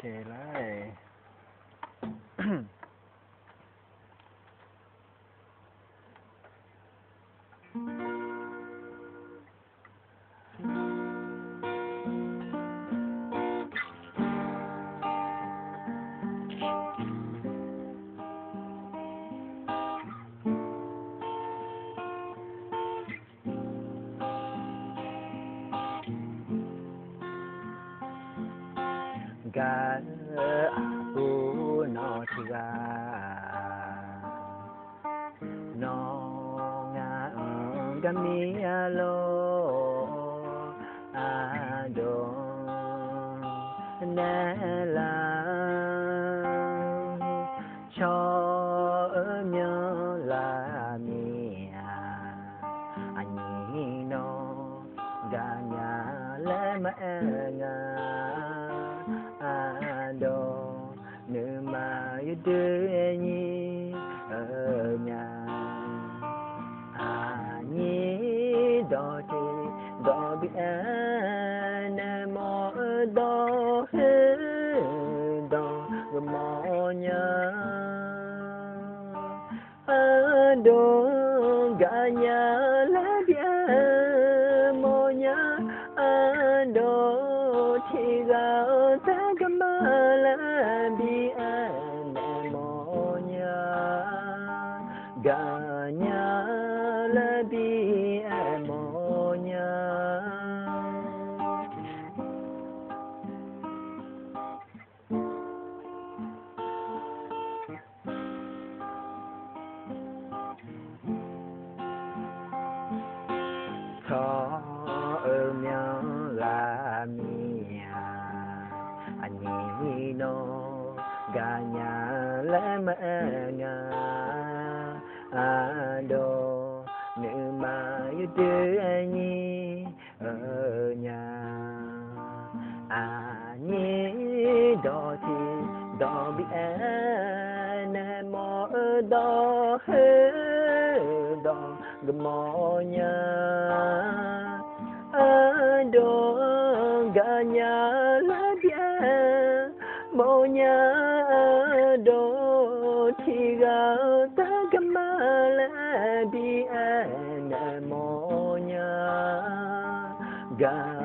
chè lại ga u no chiga no nga gami alo ado na la cho myo la mi anh no ga nya le ma nga ado nữ mà đưa nhi ở nhà nhi đó thì đó bị anh mò đó hết đó mò nhà ado gà nhà lá bia mò nhà ado thì gà ta cầm la bi an mò nhà gà nhà la bi an mò nhà cho ở nhau là mía anh no gà nhà lẽ mẹ nga ado nữ mà yêu đưa anh ở nhà nhi đó thì đó bị anh mò đó hết đó mò nhà ado gà nhà lá bia mò nhà ado thì gà ta cầm la bi an mò nhà gà